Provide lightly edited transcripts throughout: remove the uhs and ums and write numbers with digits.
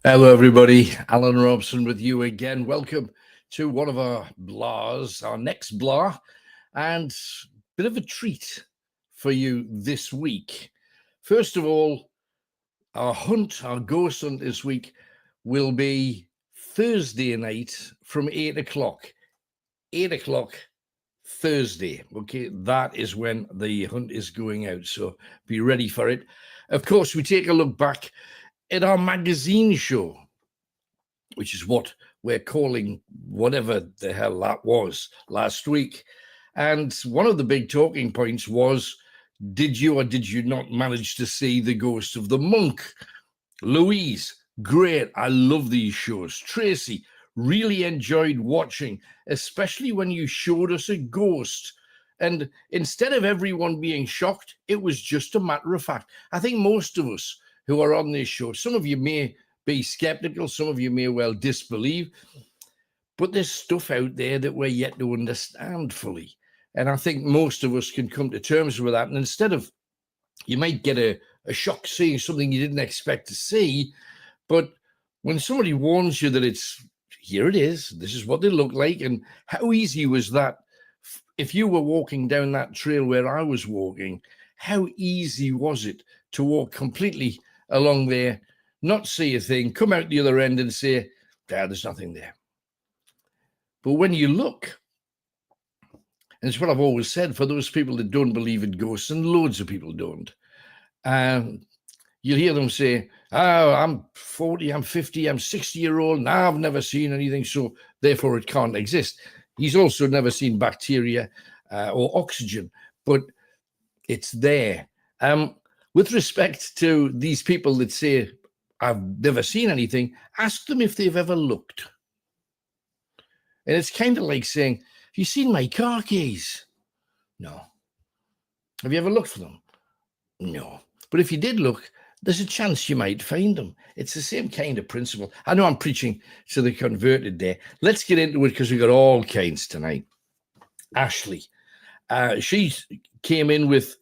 Hello, everybody. Alan Robson with you again. Welcome to one of our blahs, our next blah, and a bit of a treat for you this week. First of all, our ghost hunt this week, will be Thursday night from 8 o'clock. 8 o'clock Thursday. Okay, that is when the hunt is going out, so be ready for it. Of course, we take a look back at our magazine show, which is what we're calling whatever the hell that was last week. And one of the big talking points was, did you or did you not manage to see The Ghost of the Monk? Louise, great. I love these shows. Tracy, really enjoyed watching, especially when you showed us a ghost. And instead of everyone being shocked, it was just a matter of fact. I think most of us who are on this show, some of you may be skeptical, some of you may well disbelieve, but there's stuff out there that we're yet to understand fully. And I think most of us can come to terms with that. And instead of, you might get a shock seeing something you didn't expect to see, but when somebody warns you that here it is, this is what they look like, and how easy was that? If you were walking down that trail where I was walking, how easy was it to walk completely along there, not see a thing, come out the other end and say, there's nothing there. But when you look, and it's what I've always said, for those people that don't believe in ghosts, and loads of people don't, you'll hear them say, I'm 40, I'm 50, I'm 60-year-old, and I've never seen anything, so therefore it can't exist. He's also never seen bacteria or oxygen, but it's there. With respect to these people that say, I've never seen anything, ask them if they've ever looked. And it's kind of like saying, have you seen my car keys? No. Have you ever looked for them? No. But if you did look, there's a chance you might find them. It's the same kind of principle. I know I'm preaching to the converted there. Let's get into it because we've got all kinds tonight. Ashley, she came in with,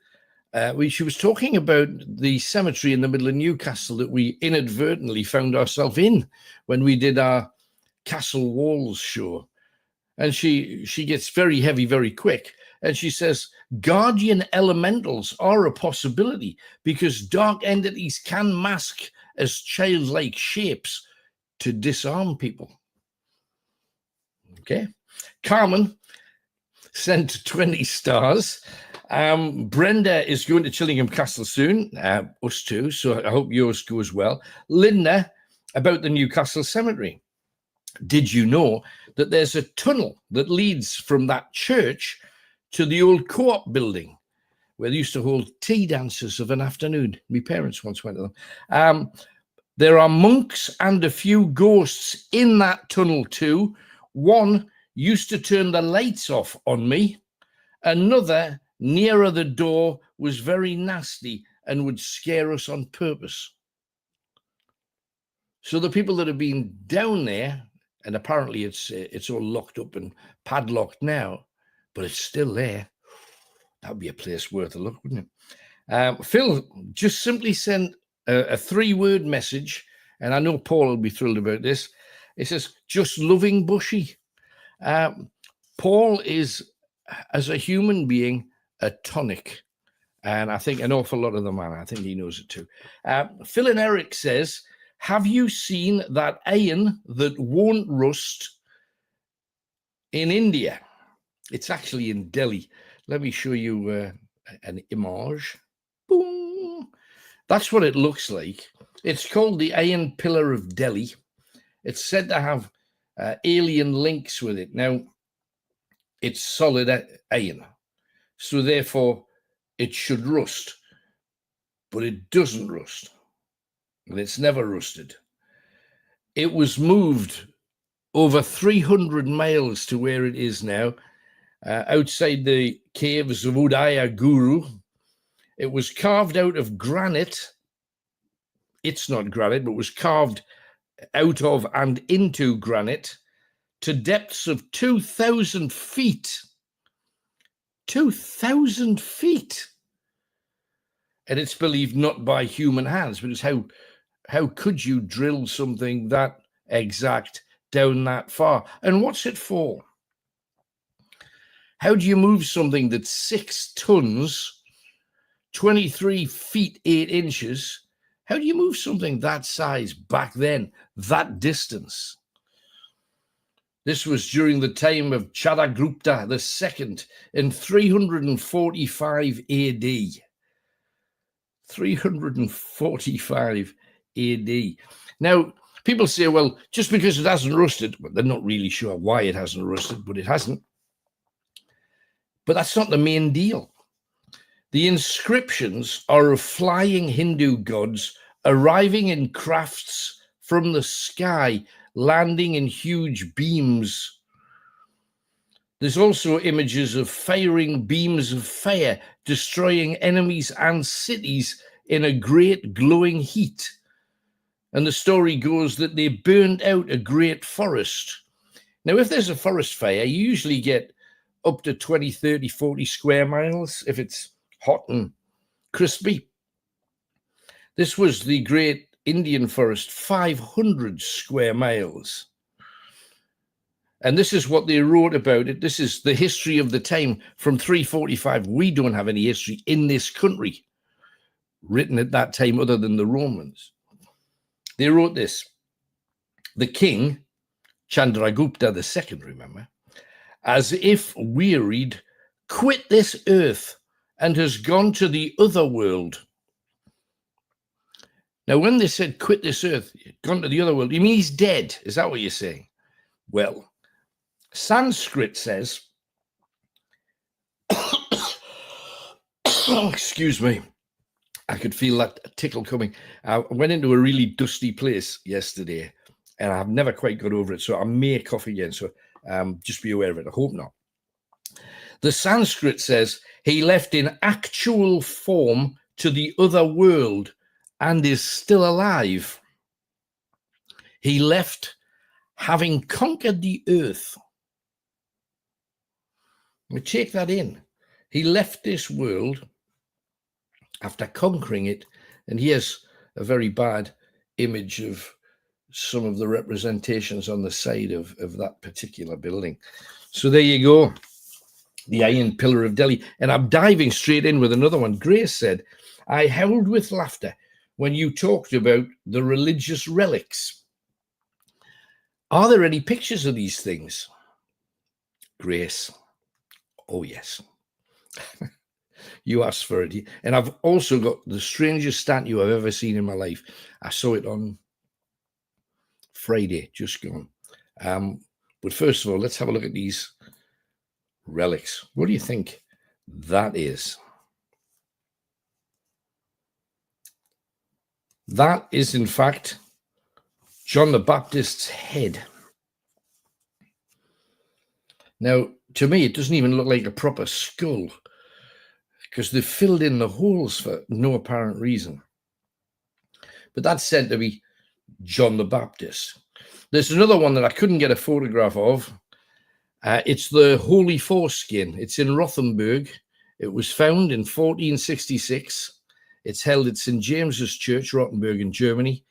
she was talking about the cemetery in the middle of Newcastle that we inadvertently found ourselves in when we did our Castle Walls show. And she gets very heavy very quick. And she says, guardian elementals are a possibility because dark entities can mask as childlike shapes to disarm people. Okay. Carmen sent 20 stars. Brenda is going to Chillingham Castle soon, us too, so I hope yours goes well. Linda, about the Newcastle Cemetery. Did you know that there's a tunnel that leads from that church to the old co-op building where they used to hold tea dances of an afternoon? My parents once went to them. There are monks and a few ghosts in that tunnel too. One used to turn the lights off on me. Another, nearer the door, was very nasty and would scare us on purpose. So the people that have been down there, and apparently it's all locked up and padlocked now, but it's still there. That would be a place worth a look, wouldn't it? Phil just simply sent a 3-word message, and I know Paul will be thrilled about this. It says, just loving Bushy. Paul is, as a human being, a tonic. And I think an awful lot of them are. I think he knows it too. Phil and Eric says, have you seen that iron that won't rust in India? It's actually in Delhi. Let me show you an image. Boom. That's what it looks like. It's called the Iron Pillar of Delhi. It's said to have alien links with it. Now, it's solid iron, so therefore it should rust, but it doesn't rust, and it's never rusted. It was moved over 300 miles to where it is now, outside the caves of Udaya Guru. It was carved out of granite. It's not granite, but was carved out of and into granite to depths of 2,000 feet. 2,000 feet. And it's believed not by human hands, but it's how How could you drill something that exact down that far? And what's it for? How do you move something that's 6 tons, 23 feet 8 inches? How do you move something that size back then, that distance? This was during the time of Chandragupta II in 345 AD. 345 AD. Now, people say, well, just because it hasn't rusted, well, they're not really sure why it hasn't rusted, but it hasn't. But that's not the main deal. The inscriptions are of flying Hindu gods arriving in crafts from the sky, landing in huge beams. There's also images of firing beams of fire, destroying enemies and cities in a great glowing heat. And the story goes that they burned out a great forest. Now, if there's a forest fire, you usually get up to 20, 30, 40 square miles if it's hot and crispy. This was the great Indian forest, 500 square miles. And this is what they wrote about it. This is the history of the time from 345. We don't have any history in this country written at that time other than the Romans. They wrote this. The king, Chandragupta II, remember, as if wearied, quit this earth and has gone to the other world. Now, when they said quit this earth, gone to the other world, you mean he's dead? Is that what you're saying? Well, Sanskrit says, oh, excuse me, I could feel that tickle coming. I went into a really dusty place yesterday and I've never quite got over it, so I may cough again, so just be aware of it. I hope not. The Sanskrit says he left in actual form to the other world and is still alive. He left having conquered the earth. We take that in. He left this world after conquering it, and here's a very bad image of some of the representations on the side of that particular building. So there you go, the Iron Pillar of Delhi. And I'm diving straight in with another one. Grace said, I howled with laughter when you talked about the religious relics. Are there any pictures of these things? Grace, oh yes. You asked for it. And I've also got the strangest statue I've ever seen in my life. I saw it on Friday, just gone. But first of all, let's have a look at these relics. What do you think that is? That is, in fact, John the Baptist's head. Now, to me, it doesn't even look like a proper skull because they've filled in the holes for no apparent reason. But that's said to be John the Baptist. There's another one that I couldn't get a photograph of. It's the Holy Foreskin. It's in Rothenburg. It was found in 1466. It's held at St. James's Church, Rothenburg in Germany.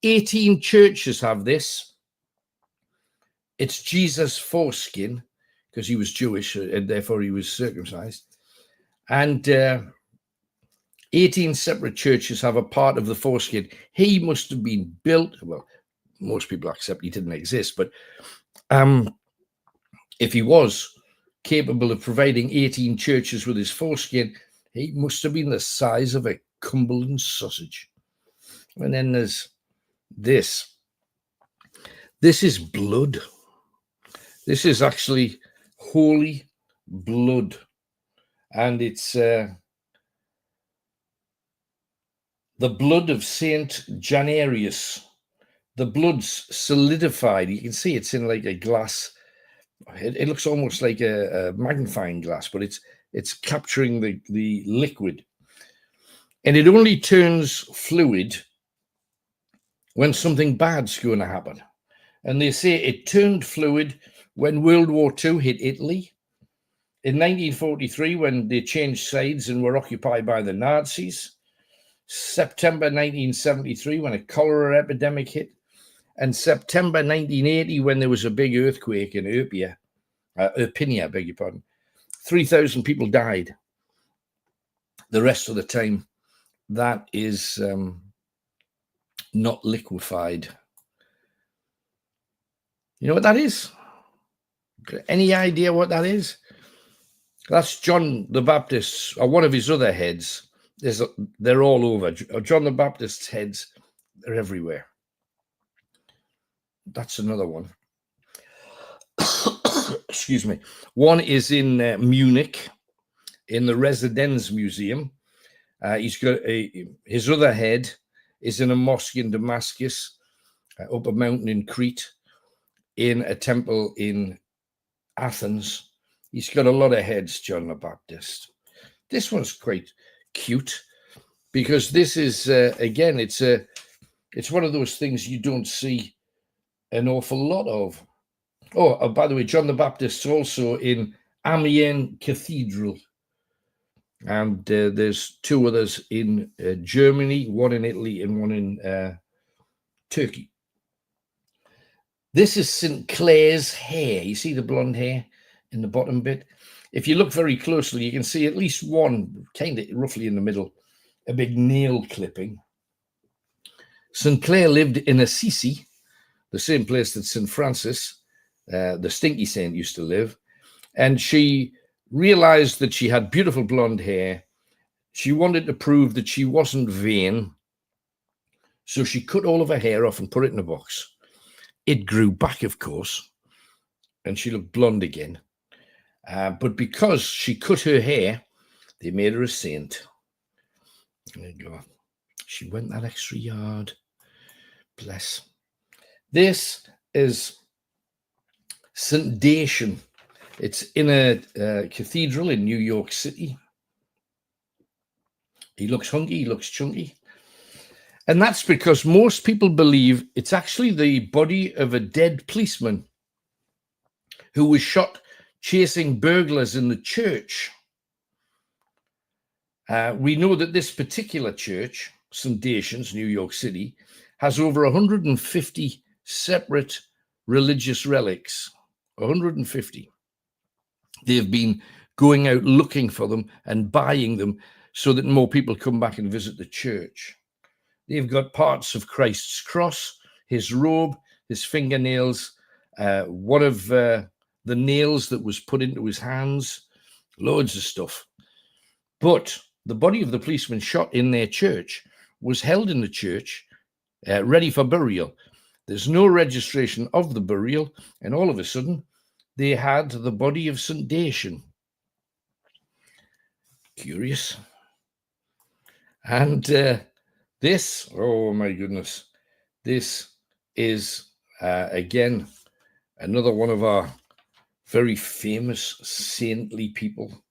18 churches have this. It's Jesus' foreskin because he was Jewish and therefore he was circumcised. And 18 separate churches have a part of the foreskin. He must have been built, well, most people accept he didn't exist, but if he was capable of providing 18 churches with his foreskin, he must have been the size of a Cumberland sausage. And then there's this. This is blood. This is actually holy blood. And it's the blood of Saint Janarius. The blood's solidified. You can see it's in like a glass. It looks almost like a magnifying glass, but it's capturing the liquid. And it only turns fluid when something bad's going to happen. And they say it turned fluid when World War II hit Italy. In 1943, when they changed sides and were occupied by the Nazis. September 1973, when a cholera epidemic hit, and September 1980, when there was a big earthquake in Irpinia, beg your pardon. 3,000 people died. The rest of the time, that is not liquefied. You know what that is? Any idea what that is? That's John the Baptist, or one of his other heads. They're all over. John the Baptist's heads are everywhere. That's another one. Excuse me. One is in Munich, in the Residenz Museum. He's got his other head is in a mosque in Damascus, up a mountain in Crete, in a temple in Athens. He's got a lot of heads, John the Baptist. This one's quite cute because this is again, it's one of those things you don't see an awful lot of. Oh, by the way, John the Baptist's also in Amiens Cathedral. And there's two others in Germany, one in Italy and one in Turkey. This is St. Clair's hair. You see the blonde hair in the bottom bit? If you look very closely, you can see at least one, kind of roughly in the middle, a big nail clipping. St. Clair lived in Assisi, the same place that St. Francis, the stinky saint, used to live. And she realized that she had beautiful blonde hair. She wanted to prove that she wasn't vain. So she cut all of her hair off and put it in a box. It grew back, of course, and she looked blonde again. But because she cut her hair, they made her a saint. There you go. She went that extra yard. Bless. This is St. Dacian. It's in a cathedral in New York City. He looks hunky, he looks chunky. And that's because most people believe it's actually the body of a dead policeman who was shot chasing burglars in the church. We know that this particular church, St. Dacian's, New York City, has over 150 separate religious relics. 150. They've been going out looking for them and buying them so that more people come back and visit the church. They've got parts of Christ's cross, his robe, his fingernails, one of the nails that was put into his hands, loads of stuff. But the body of the policeman shot in their church was held in the church, ready for burial. There's no registration of the burial, and all of a sudden, they had the body of St. Dacian. Curious. And this, oh my goodness, this is, again, another one of our very famous saintly people.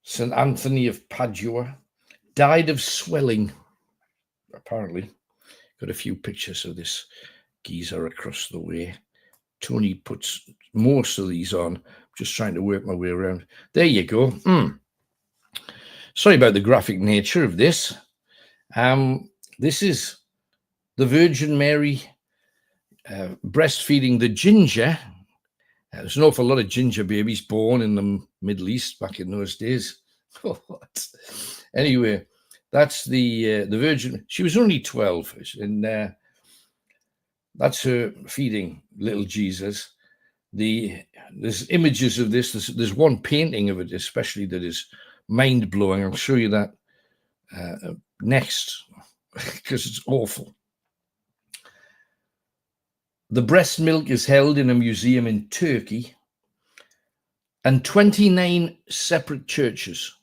St. Anthony of Padua died of swelling, apparently. Got a few pictures of this geezer across the way. Tony puts most of these on. Just trying to work my way around. There you go. Sorry about the graphic nature of this. This is the Virgin Mary breastfeeding the ginger. There's an awful lot of ginger babies born in the Middle East back in those days. Anyway, that's the Virgin. She was only 12, and that's her feeding little Jesus. There's images of this. There's one painting of it, especially, that is mind-blowing. I'll show you that next, because it's awful. The breast milk is held in a museum in Turkey, and 29 separate churches.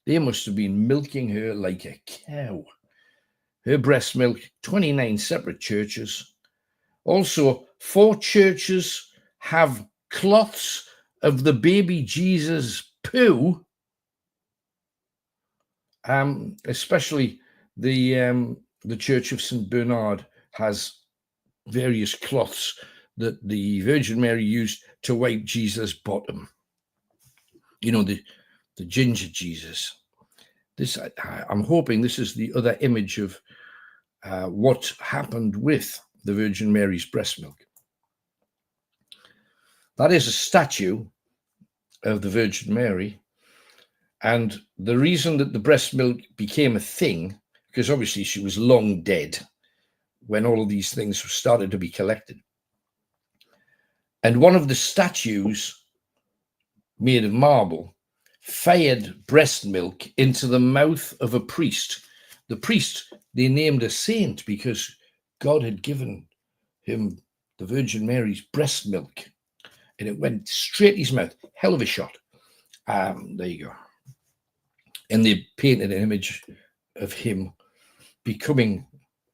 They must have been milking her like a cow. Her breast milk, 29 separate churches. Also, 4 churches have cloths of the baby Jesus poo, especially the Church of St. Bernard has various cloths that the Virgin Mary used to wipe Jesus' bottom. You know, the ginger Jesus. I'm hoping this is the other image of what happened with the Virgin Mary's breast milk. That is a statue of the Virgin Mary. And the reason that the breast milk became a thing, because obviously she was long dead when all of these things started to be collected. And one of the statues made of marble fired breast milk into the mouth of a priest. The priest, they named a saint because God had given him the Virgin Mary's breast milk, and it went straight in his mouth. Hell of a shot. There you go. And they painted an image of him becoming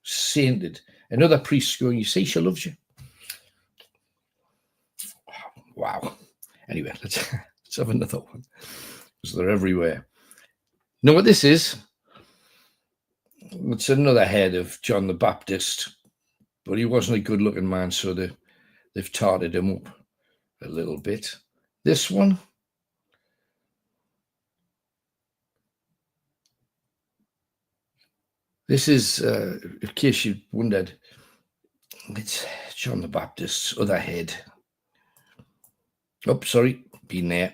sainted. Another priest going, you see, she loves you. Wow. Anyway, let's have another one, because they're everywhere. You know what this is? It's another head of John the Baptist, but he wasn't a good-looking man, so they've tarted him up a little bit. This one, this is, in case you wondered, it's John the Baptist's other head. Oh, sorry, been there.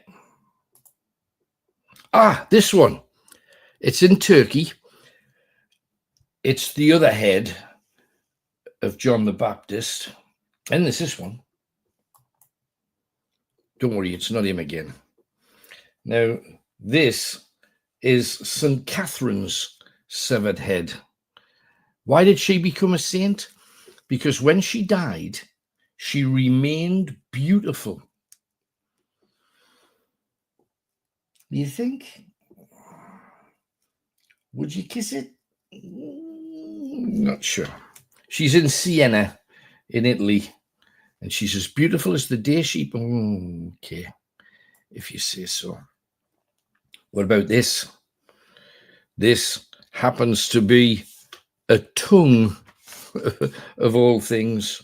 This one. It's in Turkey. It's the other head of John the Baptist. And there's this one. Don't worry, it's not him again. Now, this is St. Catherine's severed head. Why did she become a saint? Because when she died, she remained beautiful. You think? Would you kiss it? Not sure. She's in Siena, in Italy, and she's as beautiful as the day she... Okay, if you say so. What about this? This happens to be a tongue of all things.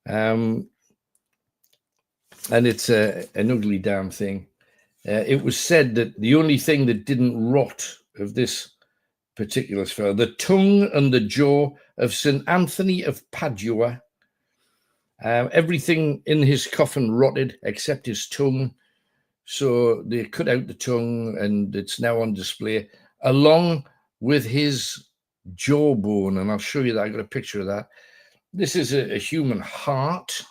And it's an ugly damn thing. It was said that the only thing that didn't rot of this particular spell, the tongue and the jaw of St. Anthony of Padua, everything in his coffin rotted except his tongue. So they cut out the tongue and it's now on display along with his jawbone. And I'll show you that. I got a picture of that. This is a human heart.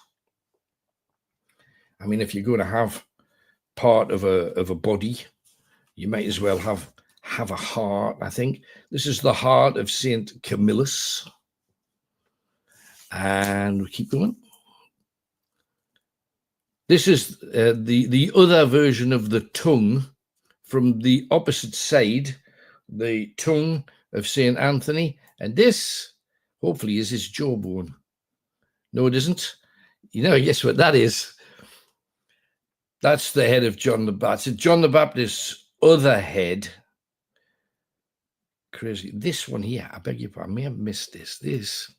I mean, if you're going to have part of a body, you might as well have a heart, I think. This is the heart of Saint Camillus. And we keep going. This is the other version of the tongue from the opposite side, the tongue of Saint Anthony. And this, hopefully, is his jawbone. No, it isn't. You know, guess what that is? That's the head of John the Baptist. John the Baptist's other head. Crazy. This one here, I beg your pardon, I may have missed this.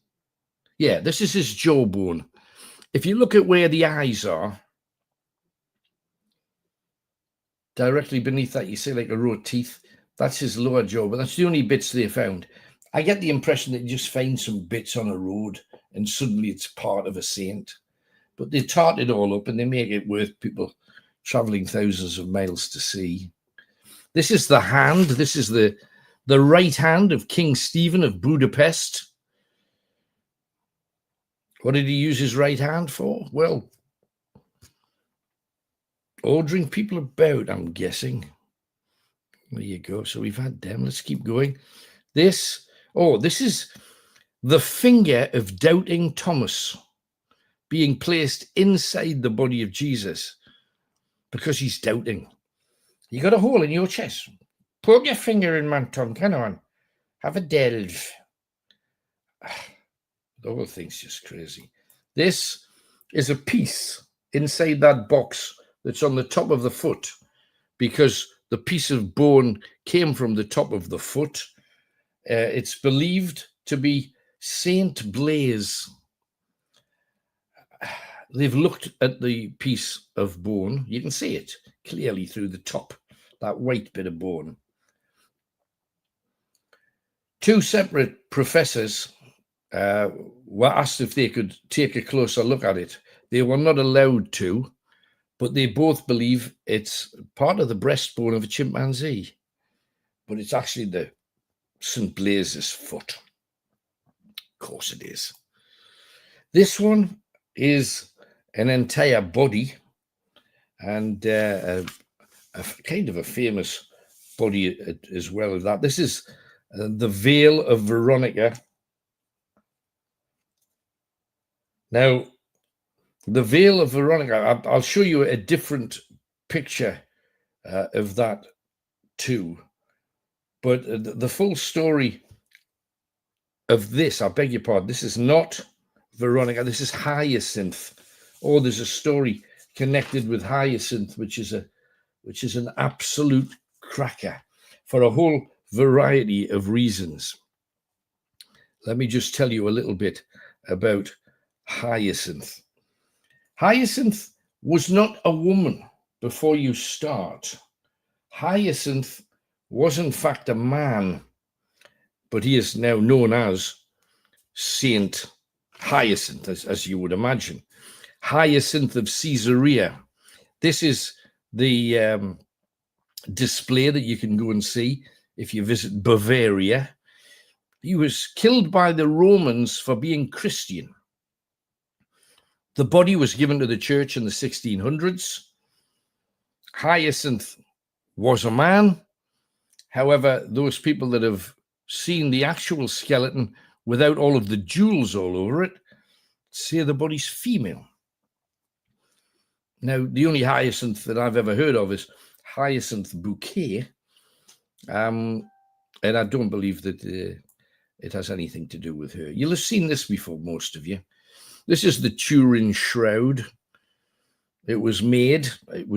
Yeah, this is his jawbone. If you look at where the eyes are, directly beneath that, you see like a row of teeth. That's his lower jaw, but that's the only bits they found. I get the impression that you just find some bits on a road and suddenly it's part of a saint. But they tart it all up and they make it worth people traveling thousands of miles to see. This is the hand. This is the right hand of King Stephen of Budapest. What did he use his right hand for? Well, ordering people about, I'm guessing. There you go. So we've had them. Let's keep going. This is the finger of doubting Thomas being placed inside the body of Jesus because he's doubting. You got a hole in your chest. Poke your finger in my tongue. Come on. Have a delve. The whole thing's just crazy. This is a piece inside that box that's on the top of the foot because the piece of bone came from the top of the foot. It's believed to be Saint Blaise. They've looked at the piece of bone. You can see it clearly through the top, that white bit of bone. Two separate professors were asked if they could take a closer look at it. They were not allowed to, but they both believe it's part of the breastbone of a chimpanzee, but it's actually the St. Blaise's foot. Of course it is. This one is an entire body and a kind of a famous body as well as that. This is the Veil of Veronica. Now, the Veil of Veronica, I'll show you a different picture of that too. But the full story of this, I beg your pardon, this is not Veronica, this is Hyacinth. Oh, there's a story connected with Hyacinth, which is an absolute cracker for a whole variety of reasons. Let me just tell you a little bit about Hyacinth. Hyacinth was not a woman before you start. Hyacinth was in fact a man, but he is now known as Saint Hyacinth, as you would imagine. Hyacinth of Caesarea. This is the display that you can go and see if you visit Bavaria. He was killed by the Romans for being Christian. The body was given to the church in the 1600s. Hyacinth was a man. However, those people that have seen the actual skeleton without all of the jewels all over it say the body's female. Now, the only hyacinth that I've ever heard of is Hyacinth Bouquet, and I don't believe that it has anything to do with her. You'll have seen this before, most of you. This is the Turin Shroud. It was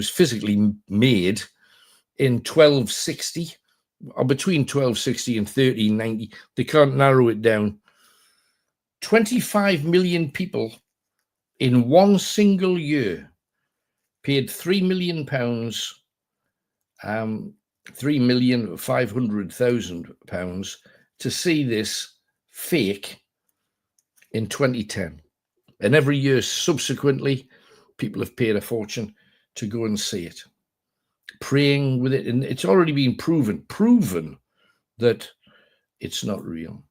physically made in 1260, or between 1260 and 1390. They can't narrow it down. 25 million people in one single year paid £3 million, £3,500,000 to see this fake in 2010. And every year subsequently, people have paid a fortune to go and see it, praying with it. And it's already been proven that it's not real.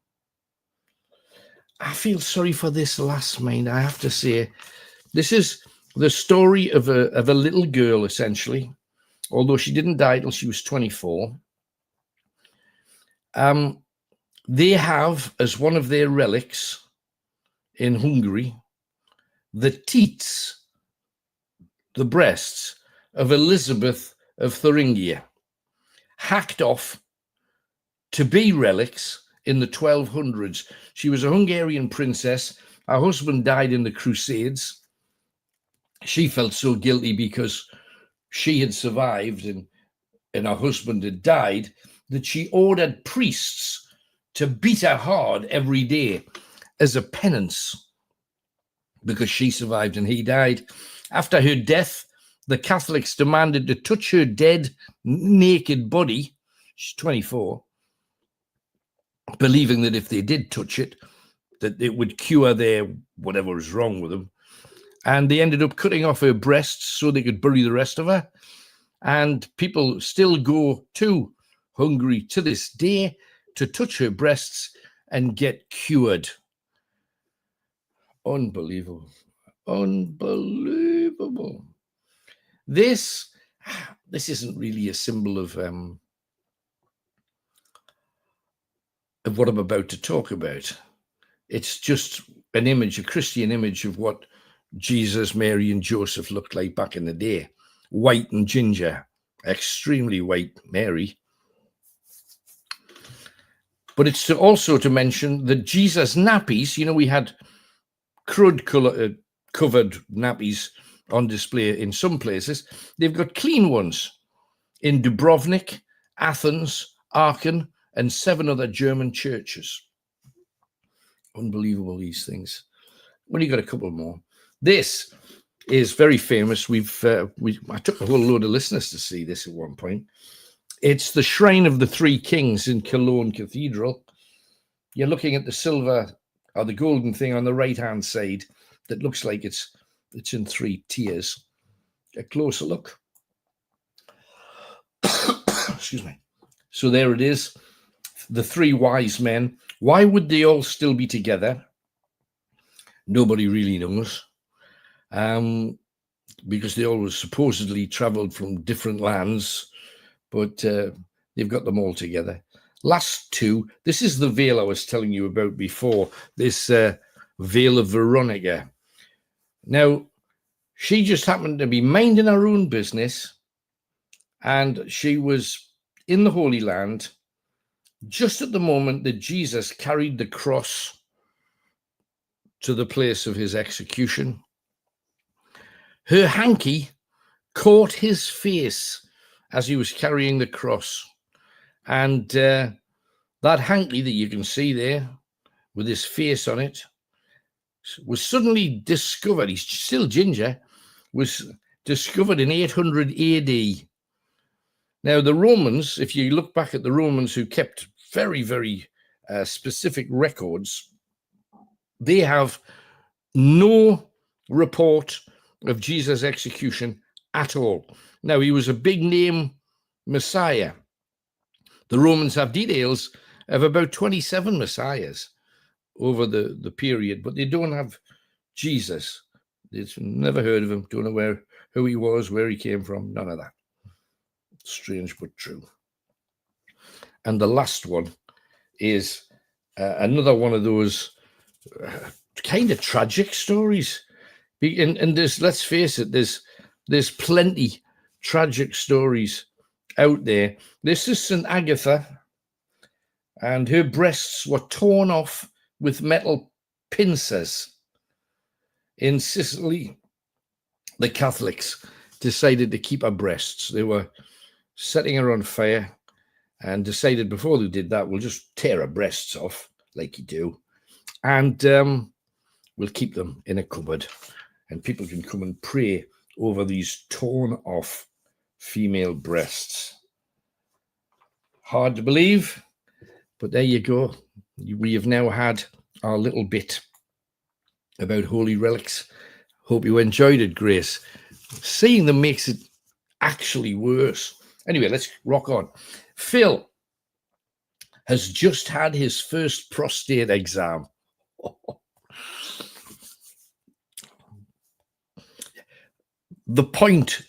I feel sorry for this last mind, I have to say. This is the story of a little girl, essentially, although she didn't die till she was 24. They have, as one of their relics in Hungary, the teats, the breasts of Elizabeth of Thuringia, hacked off to be relics in the 1200s. She was a Hungarian princess. Her husband died in the Crusades. She felt so guilty because she had survived and her husband had died that she ordered priests to beat her hard every day as a penance because she survived and he died. After her death, the Catholics demanded to touch her dead, naked body. She's 24, believing that if they did touch it, that it would cure their whatever was wrong with them. And they ended up cutting off her breasts so they could bury the rest of her. And people still go to Hungary to this day to touch her breasts and get cured. Unbelievable. Unbelievable. This isn't really a symbol of what I'm about to talk about. It's just an image, a Christian image of what Jesus, Mary, and Joseph looked like back in the day. White and ginger, extremely white Mary. But it's also to mention that Jesus' nappies, we had crud covered nappies on display in some places. They've got clean ones in Dubrovnik, Athens, Aachen, and 7 other German churches. Unbelievable, these things. Only got a couple more. This is very famous. I took a whole load of listeners to see this at one point. It's the Shrine of the Three Kings in Cologne Cathedral. you're looking at the silver or the golden thing on the right-hand side that looks like it's in 3 tiers. A closer look. Excuse me. So there it is, the 3 wise men. Why would they all still be together? Nobody really knows. Because they always supposedly traveled from different lands, but they've got them all together. Last 2, this is the veil I was telling you about before, this veil of Veronica. Now, she just happened to be minding her own business, and she was in the Holy Land just at the moment that Jesus carried the cross to the place of his execution. Her hanky caught his face as he was carrying the cross. And that hanky that you can see there with his face on it was suddenly discovered. He's still ginger, was discovered in 800 AD. Now, the Romans, if you look back at the Romans who kept very, very specific records, they have no report of Jesus' execution at all. Now, he was a big name Messiah. The Romans have details of about 27 Messiahs over the period, but they don't have Jesus. They've never heard of him, don't know who he was, where he came from, none of that. Strange but true. And the last one is another one of those kind of tragic stories. And there's, let's face it, there's plenty tragic stories out there. This is St. Agatha, and her breasts were torn off with metal pincers. In Sicily, the Catholics decided to keep her breasts. They were setting her on fire and decided before they did that, we'll just tear her breasts off like you do, and we'll keep them in a cupboard, and people can come and pray over these torn off female breasts. Hard to believe, but there you go. We have now had our little bit about holy relics. Hope you enjoyed it, Grace. Seeing them makes it actually worse. Anyway, let's rock on. Phil has just had his first prostate exam. The point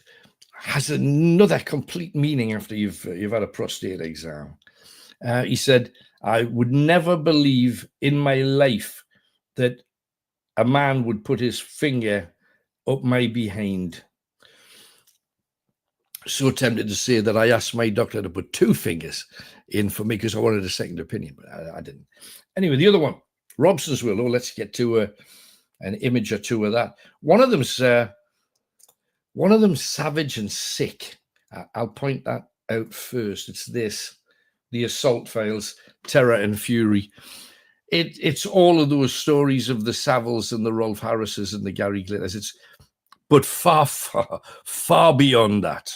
has another complete meaning after you've had a prostate exam. He said, I would never believe in my life that a man would put his finger up my behind. So tempted to say that I asked my doctor to put 2 fingers in for me because I wanted a second opinion, but I didn't. Anyway, the other one, Robson's will. Oh, let's get to an image or 2 of that. One of them's savage and sick. I'll point that out first. It's this, the Assault Files, Terror and Fury. It's all of those stories of the Savills and the Rolf Harrises and the Gary Glitters. But far, far, far beyond that.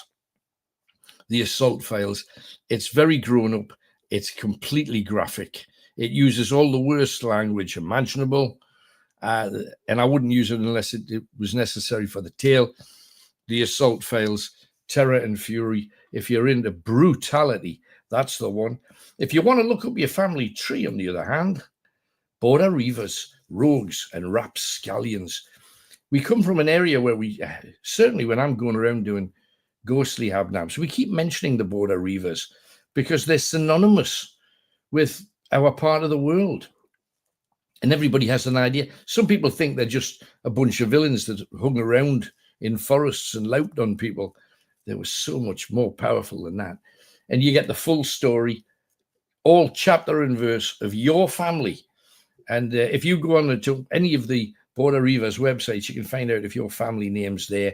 The Assault Files, it's very grown up. It's completely graphic. It uses all the worst language imaginable. And I wouldn't use it unless it was necessary for the tale. The Assault Files, Terror and Fury. If you're into brutality, that's the one. If you want to look up your family tree, on the other hand, Border Reivers, Rogues and Rapscallions. We come from an area where we, certainly when I'm going around doing ghostly habnabs, we keep mentioning the Border Reivers because they're synonymous with our part of the world. And everybody has an idea. Some people think they're just a bunch of villains that hung around in forests and louped on people. They were so much more powerful than that. And you get the full story, all chapter and verse of your family. And if you go on to any of the Border Reivers websites, you can find out if your family name's there.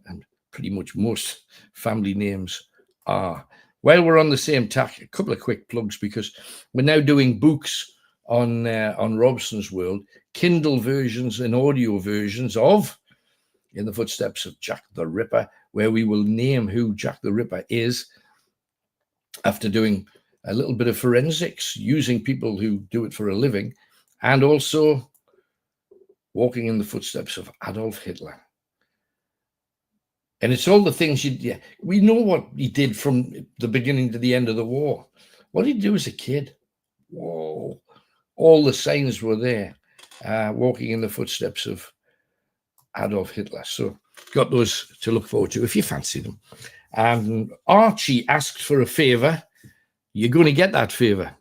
And pretty much most family names are. While we're on the same tack, a couple of quick plugs, because we're now doing books on Robson's World, Kindle versions and audio versions of In the Footsteps of Jack the Ripper, where we will name who Jack the Ripper is after doing a little bit of forensics, using people who do it for a living, and also walking in the footsteps of Adolf Hitler. And it's all the things we know what he did from the beginning to the end of the war. What did he do as a kid? Whoa. All the signs were there, walking in the footsteps of Adolf Hitler. So got those to look forward to if you fancy them. Archie asked for a favor. You're going to get that favor.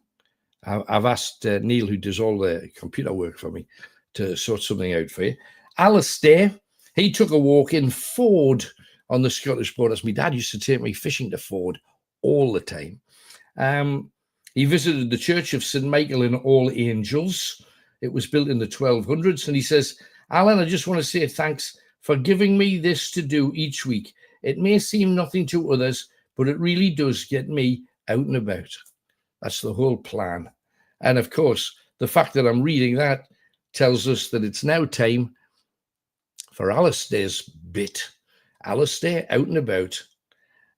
I've asked Neil, who does all the computer work for me, to sort something out for you. Alistair, he took a walk in Ford on the Scottish borders. My dad used to take me fishing to Ford all the time. He visited the Church of St. Michael and All Angels. It was built in the 1200s. And he says, Alan, I just want to say thanks for giving me this to do each week. It may seem nothing to others, but it really does get me out and about. That's the whole plan. And of course, the fact that I'm reading that tells us that it's now time for Alistair's bit. Alistair out and about,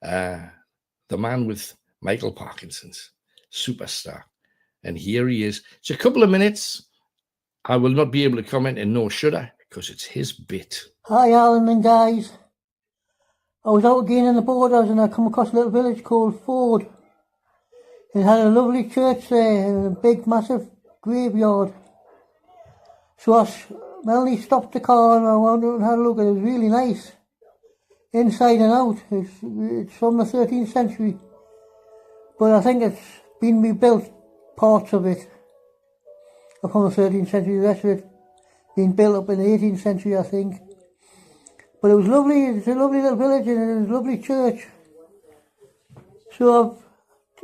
the man with Michael Parkinson's, superstar. And here he is. It's a couple of minutes. I will not be able to comment, and nor should I, because it's his bit. Hi, Alan and guys. I was out again in the borders and I come across a little village called Ford. It had a lovely church there and a big, massive graveyard. So I only stopped the car and I went out and had a look. It was really nice. Inside and out. It's from the 13th century. But I think it's been rebuilt, parts of it, from the 13th century. The rest of it being built up in the 18th century, I think. But it was lovely. It's a lovely little village and it was a lovely church. So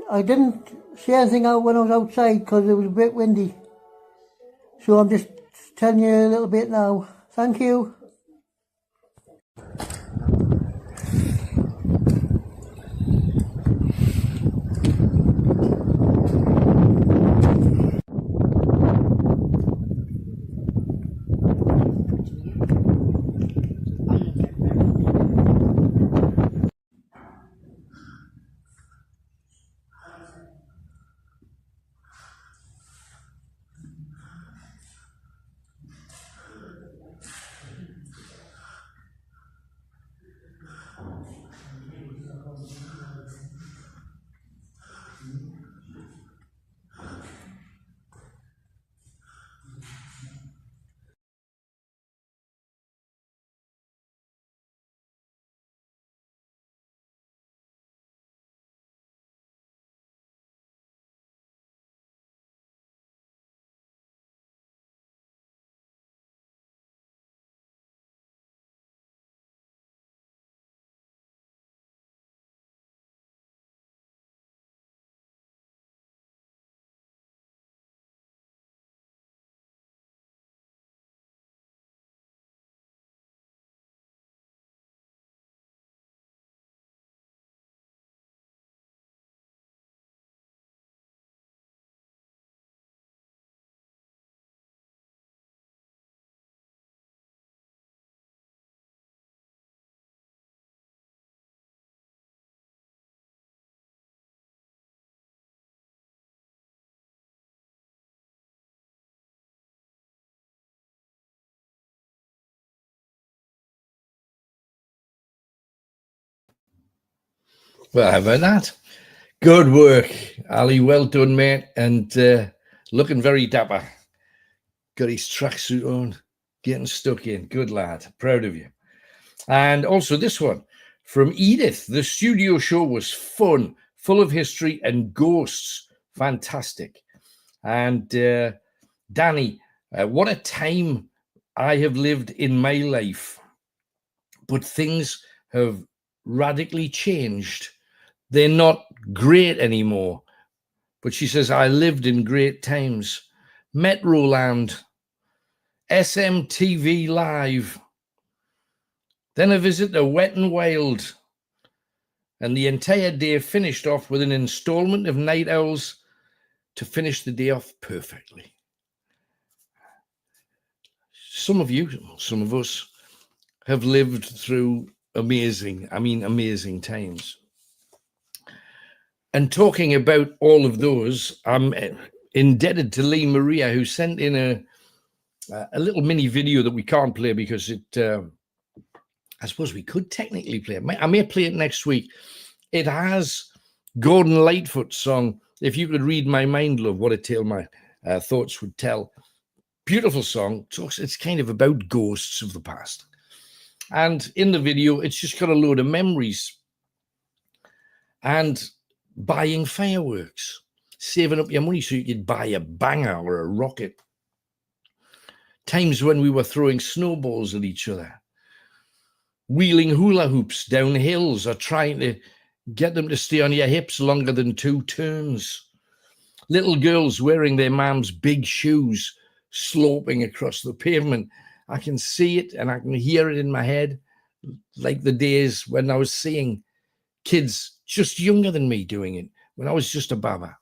I didn't say anything out when I was outside because it was a bit windy. So I'm just telling you a little bit now. Thank you. Well, how about that? Good work, Ali. Well done, mate. And looking very dapper. Got his tracksuit on, getting stuck in. Good lad. Proud of you. And also this one from Edith. The studio show was fun, full of history and ghosts. Fantastic. And Danny, what a time I have lived in my life. But things have radically changed. They're not great anymore. But she says, I lived in great times. Metroland, SMTV Live. Then a visit to Wet and Wild. And the entire day finished off with an installment of Night Owls to finish the day off perfectly. Some of you, some of us, have lived through amazing times. And talking about all of those, I'm indebted to Lee Maria, who sent in a little mini video that we can't play because it, I suppose we could technically play it. I may play it next week. It has Gordon Lightfoot's song, If You Could Read My Mind, Love, What a Tale My Thoughts Would Tell. Beautiful song. It's kind of about ghosts of the past. And in the video, it's just got a load of memories. And buying fireworks, saving up your money so you could buy a banger or a rocket. Times when we were throwing snowballs at each other, wheeling hula hoops down hills or trying to get them to stay on your hips longer than 2 turns. Little girls wearing their mom's big shoes, sloping across the pavement. I can see it and I can hear it in my head, like the days when I was seeing kids just younger than me doing it, when I was just a baba.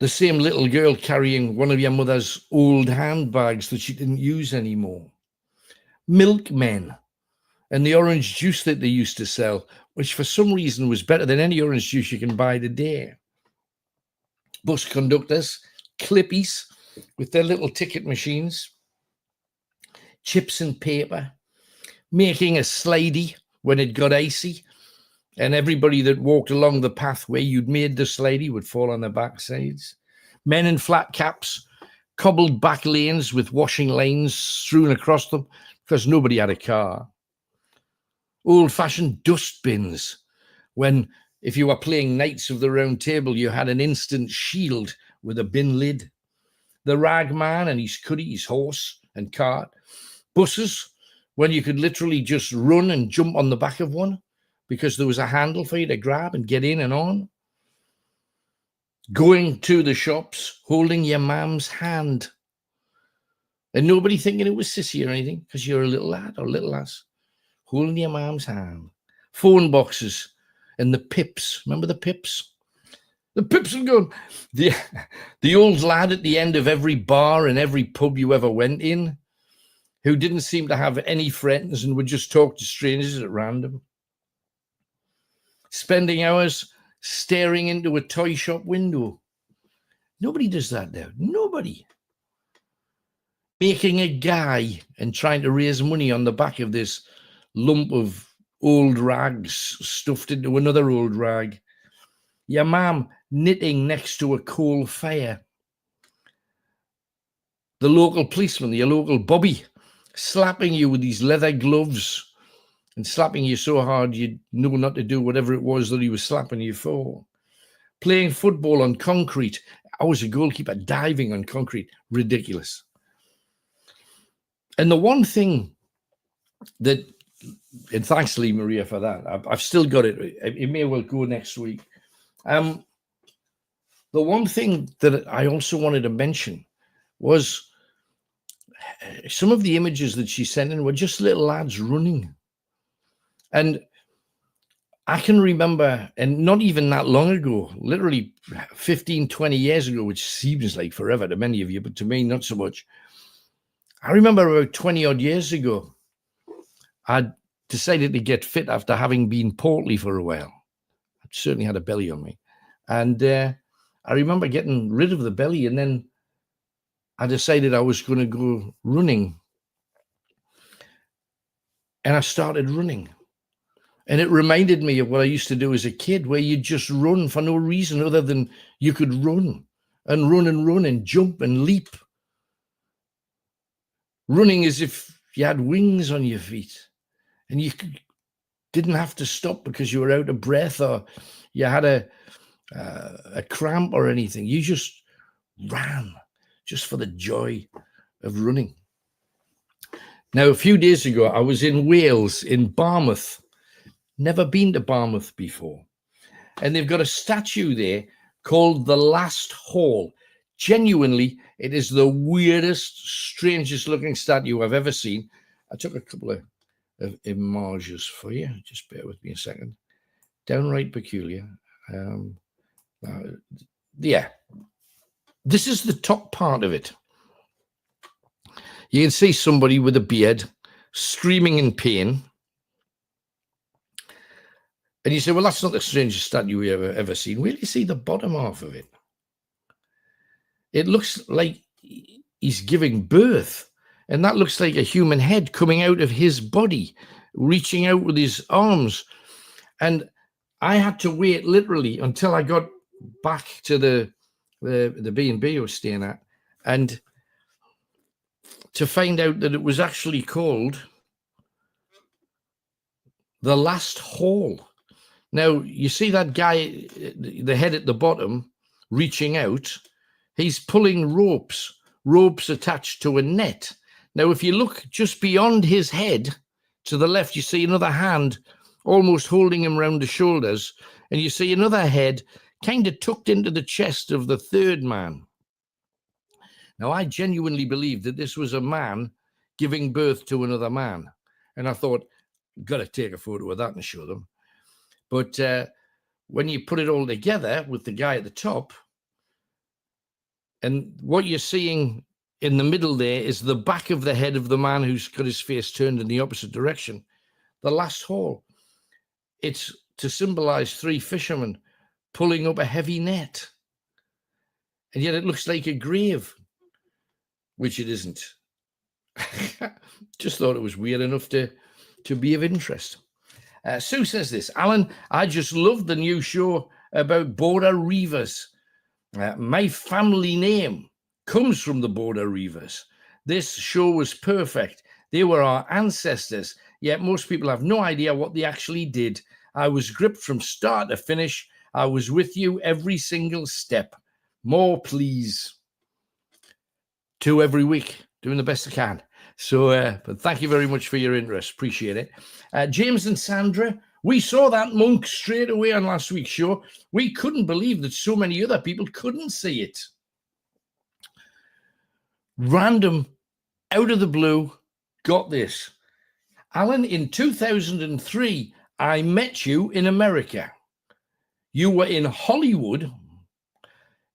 The same little girl carrying one of your mother's old handbags that she didn't use anymore. Milkmen and the orange juice that they used to sell, which for some reason was better than any orange juice you can buy today. Bus conductors, clippies with their little ticket machines, chips and paper, making a slidey when it got icy, and everybody that walked along the pathway you'd made the slidey would fall on their backsides. Men in flat caps, cobbled back lanes with washing lanes strewn across them because nobody had a car. Old-fashioned dustbins, when if you were playing Knights of the Round Table, you had an instant shield with a bin lid. The rag man and his cuddy, his horse and cart. Buses, when you could literally just run and jump on the back of one because there was a handle for you to grab and get in and on. Going to the shops, holding your mam's hand. And nobody thinking it was sissy or anything because you're a little lad or little lass. Holding your mom's hand. Phone boxes and the pips. Remember the pips? The pips are gone. The old lad at the end of every bar and every pub you ever went in, who didn't seem to have any friends and would just talk to strangers at random. Spending hours staring into a toy shop window. Nobody does that now. Nobody. Making a guy and trying to raise money on the back of this lump of old rags stuffed into another old rag. Your mum knitting next to a coal fire. The local policeman, your local Bobby, slapping you with these leather gloves and slapping you so hard you'd know not to do whatever it was that he was slapping you for. Playing football on concrete. I was a goalkeeper diving on concrete. Ridiculous. And the one thing that, and thanks Lee Maria for that, I've still got it. It may well go next week. The one thing that I also wanted to mention was some of the images that she sent in were just little lads running. And I can remember, and not even that long ago, literally 15, 20 years ago, which seems like forever to many of you, but to me, not so much. I remember about 20 odd years ago, I decided to get fit after having been portly for a while. I certainly had a belly on me. And I remember getting rid of the belly, and then I decided I was going to go running. And I started running. And it reminded me of what I used to do as a kid, where you'd just run for no reason other than you could run and run and run and jump and leap. Running as if you had wings on your feet and you didn't have to stop because you were out of breath or you had a cramp or anything. You just ran just for the joy of running. Now, a few days ago, I was in Wales, in Barmouth. Never been to Barmouth before. And they've got a statue there called the Last Hall. Genuinely, it is the weirdest, strangest looking statue I've ever seen. I took a couple of images for you. Just bear with me a second. Downright peculiar. Yeah. This is the top part of it. You can see somebody with a beard screaming in pain. And you say, well, that's not the strangest statue we ever seen. Where do you see the bottom half of it? It looks like he's giving birth. And that looks like a human head coming out of his body, reaching out with his arms. And I had to wait literally until I got back to the B&B I was staying at, and to find out that it was actually called The Last Hall. Now, you see that guy, the head at the bottom, reaching out. He's pulling ropes attached to a net. Now, if you look just beyond his head to the left, you see another hand almost holding him round the shoulders, and you see another head kind of tucked into the chest of the third man. Now, I genuinely believed that this was a man giving birth to another man. And I thought, got to take a photo of that and show them. But when you put it all together with the guy at the top, and what you're seeing in the middle there is the back of the head of the man who's got his face turned in the opposite direction, the last hall. It's to symbolize three fishermen pulling up a heavy net. And yet it looks like a grave, which it isn't. Just thought it was weird enough to be of interest. Sue says this, Alan, I just love the new show about Border Reivers. My family name comes from the Border Reivers. This show was perfect. They were our ancestors, yet most people have no idea what they actually did. I was gripped from start to finish. I was with you every single step. More, please. 2 every week, doing the best I can. So, but thank you very much for your interest. Appreciate it. James and Sandra, we saw that monk straight away on last week's show. We couldn't believe that so many other people couldn't see it. Random, out of the blue, got this. Alan, in 2003, I met you in America. You were in Hollywood,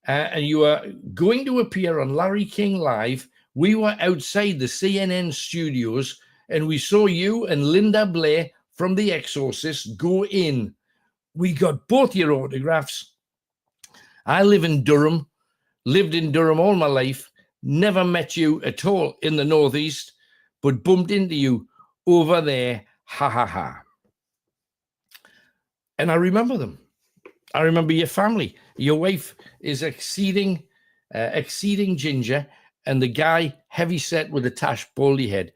and you were going to appear on Larry King Live. We were outside the CNN studios, and we saw you and Linda Blair from The Exorcist go in. We got both your autographs. I live in Durham, lived in Durham all my life, never met you at all in the Northeast, but bumped into you over there. Ha, ha, ha. And I remember them. I remember your family. Your wife is exceeding ginger, and the guy heavy set with a tash, baldy head.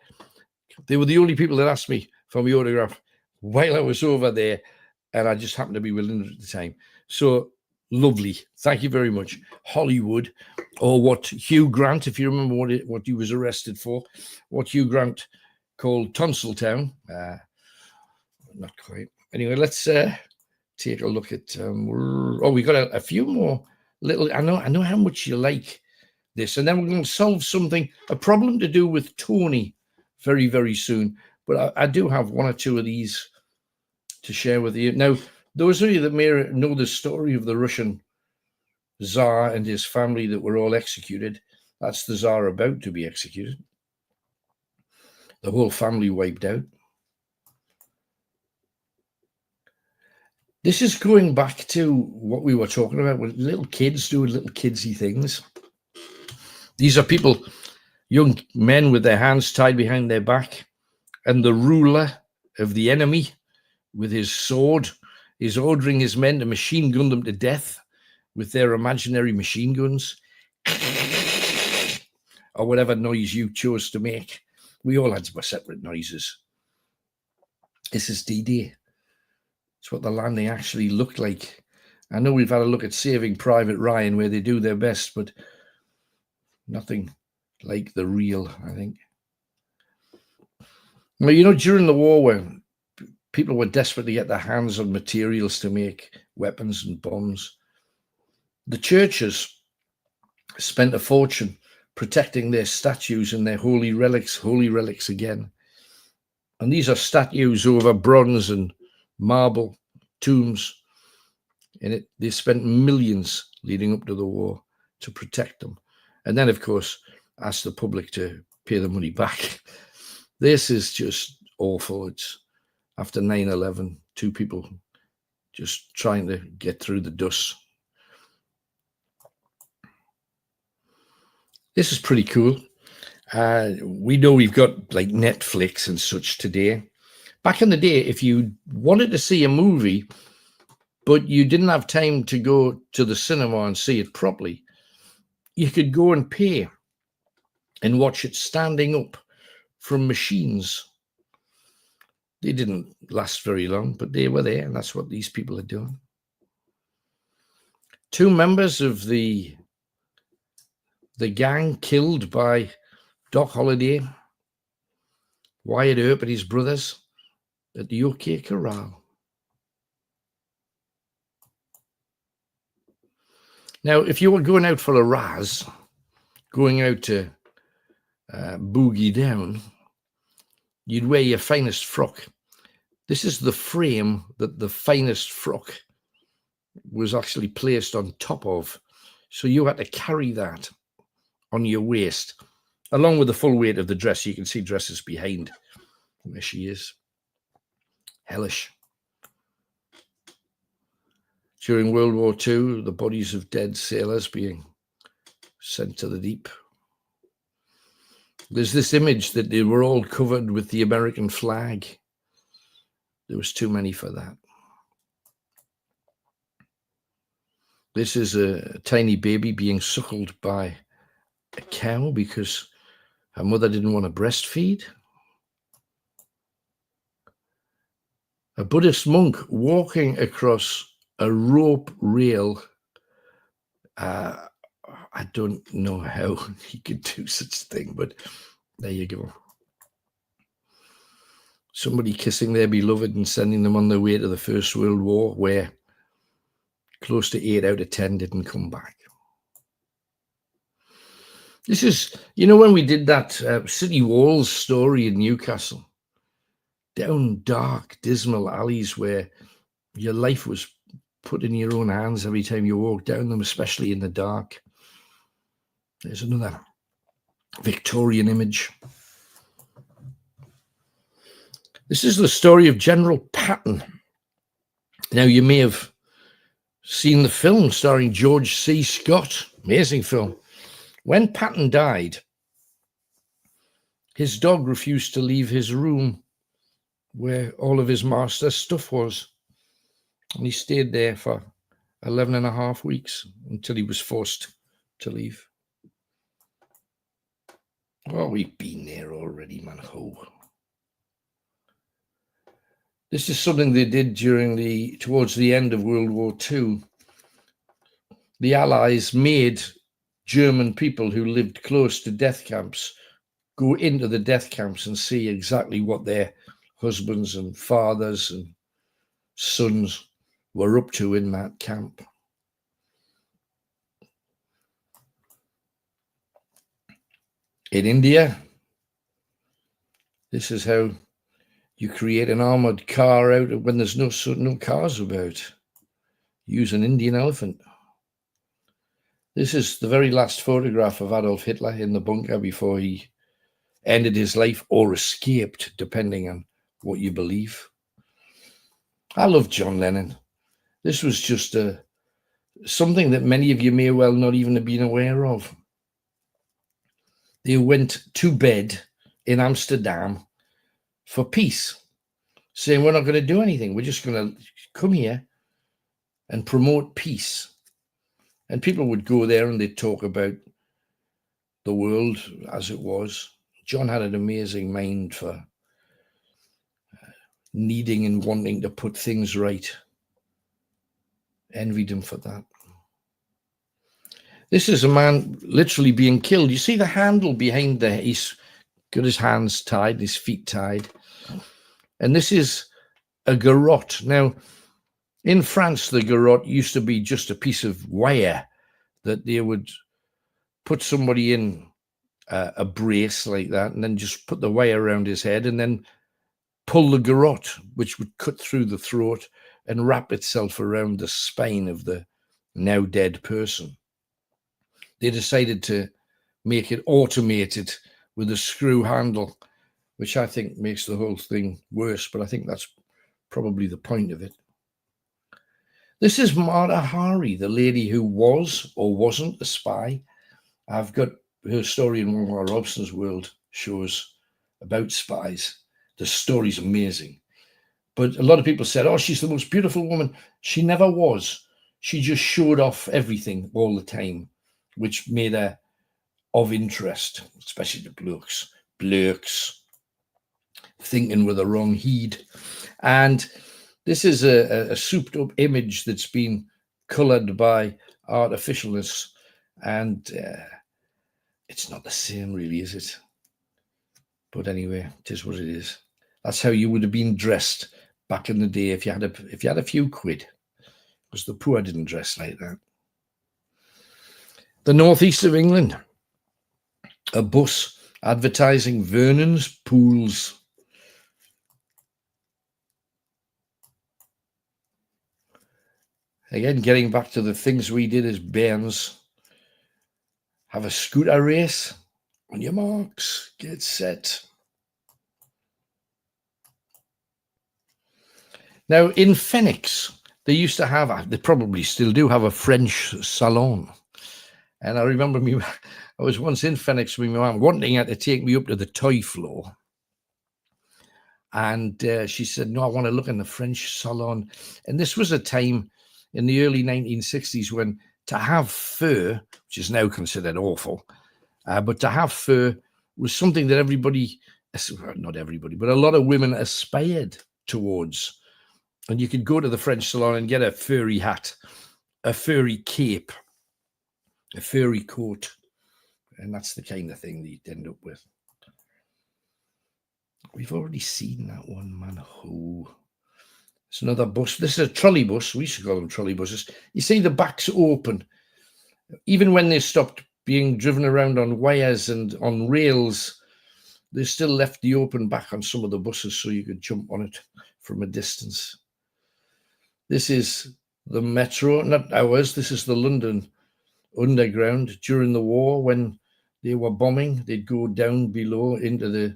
They were the only people that asked me for my autograph while I was over there, and I just happened to be with Linda at the time. So lovely. Thank you very much. Hollywood, or what Hugh Grant, if you remember what he was arrested for, what Hugh Grant called Tonsiltown. Not quite. Anyway, let's take a look at. We got a few more little. I know how much you like this, and then we're going to solve a problem to do with Tony very, very soon. But I do have 1 or 2 of these to share with you. Now, those of you that may know the story of the Russian Tsar and his family that were all executed, that's the Tsar about to be executed. The whole family wiped out. This is going back to what we were talking about with little kids doing little kidsy things. These are people, young men with their hands tied behind their back, and the ruler of the enemy with his sword is ordering his men to machine gun them to death with their imaginary machine guns, or whatever noise you chose to make. We all had separate noises. This is D-Day. It's what the landing actually looked like. I know we've had a look at Saving Private Ryan, where they do their best, but nothing like the real, I think. Well, during the war, when people were desperate to get their hands on materials to make weapons and bombs, the churches spent a fortune protecting their statues and their holy relics again. And these are statues over bronze and marble tombs. And they spent millions leading up to the war to protect them. And then, of course, asked the public to pay the money back. This is just awful. It's after 9/11, 2 people just trying to get through the dust. This is pretty cool. We know we've got like Netflix and such today. Back in the day, if you wanted to see a movie, but you didn't have time to go to the cinema and see it properly, you could go and pay and watch it standing up from machines. They didn't last very long, but they were there, and that's what these people are doing. 2 members of the gang killed by Doc Holliday, Wyatt Earp and his brothers at the OK Corral. Now, if you were going out for a raz, going out to boogie down, you'd wear your finest frock. This is the frame that the finest frock was actually placed on top of. So you had to carry that on your waist, along with the full weight of the dress. You can see dresses behind where she is. Hellish. During World War II, the bodies of dead sailors being sent to the deep. There's this image that they were all covered with the American flag. There was too many for that. This is a tiny baby being suckled by a cow because her mother didn't want to breastfeed. A Buddhist monk walking across a rope rail. I don't know how he could do such a thing, but there you go. Somebody kissing their beloved and sending them on their way to the First World War, where close to 8 out of 10 didn't come back. This is, you know, when we did that City Walls story in Newcastle, down dark, dismal alleys where your life was put in your own hands every time you walked down them, especially in the dark. There's another Victorian image. This is the story of General Patton. Now, you may have seen the film starring George C. Scott. Amazing film. When Patton died, his dog refused to leave his room where all of his master's stuff was. And he stayed there for 11 and a half weeks until he was forced to leave. Oh, we've been there already, man. Ho. This is something they did towards the end of World War II. The Allies made German people who lived close to death camps go into the death camps and see exactly what their husbands and fathers and sons were up to in that camp. In India, this is how you create an armored car out of when there's no cars about. Use an Indian elephant. This is the very last photograph of Adolf Hitler in the bunker before he ended his life or escaped, depending on what you believe. I love John Lennon. This was just something that many of you may well not even have been aware of. They went to bed in Amsterdam for peace, saying, we're not going to do anything. We're just going to come here and promote peace. And people would go there and they'd talk about the world as it was. John had an amazing mind for needing and wanting to put things right. Envied him for that. This is a man literally being killed. You see the handle behind there. He's got his hands tied, his feet tied. And this is a garrote. Now, in France, the garrote used to be just a piece of wire that they would put somebody in a brace like that and then just put the wire around his head and then pull the garrote, which would cut through the throat and wrap itself around the spine of the now dead person. They decided to make it automated with a screw handle, which I think makes the whole thing worse, but I think that's probably the point of it. This is Mara Hari, the lady who was or wasn't a spy. I've got her story in one of Alan Robson's World shows about spies. The story's amazing. But a lot of people said, oh, she's the most beautiful woman. She never was. She just showed off everything all the time, which made her of interest, especially to blokes. Blokes thinking with the wrong heed. And this is a souped up image that's been coloured by artificialness. And it's not the same, really, is it? But anyway, it is what it is. That's how you would have been dressed back in the day if you had a few quid, because the poor didn't dress like that. The northeast of England, a bus advertising Vernon's pools. Again, getting back to the things we did as bairns. Have a scooter race. On your marks, get set. Now, in Phoenix, they used to have, they probably still do have a French salon. And I remember I was once in Phoenix with my mum, wanting her to take me up to the toy floor. And she said, no, I want to look in the French salon. And this was a time in the early 1960s when to have fur, which is now considered awful, but to have fur was something that everybody, not everybody, but a lot of women aspired towards. And you could go to the French salon and get a furry hat, a furry cape, a furry coat. And that's the kind of thing that you'd end up with. We've already seen that one, man. Oh, it's another bus. This is a trolley bus. We used to call them trolley buses. You see the backs open. Even when they stopped being driven around on wires and on rails, they still left the open back on some of the buses so you could jump on it from a distance. This is the metro, not ours. This is the London Underground. During the war, when they were bombing, they'd go down below into the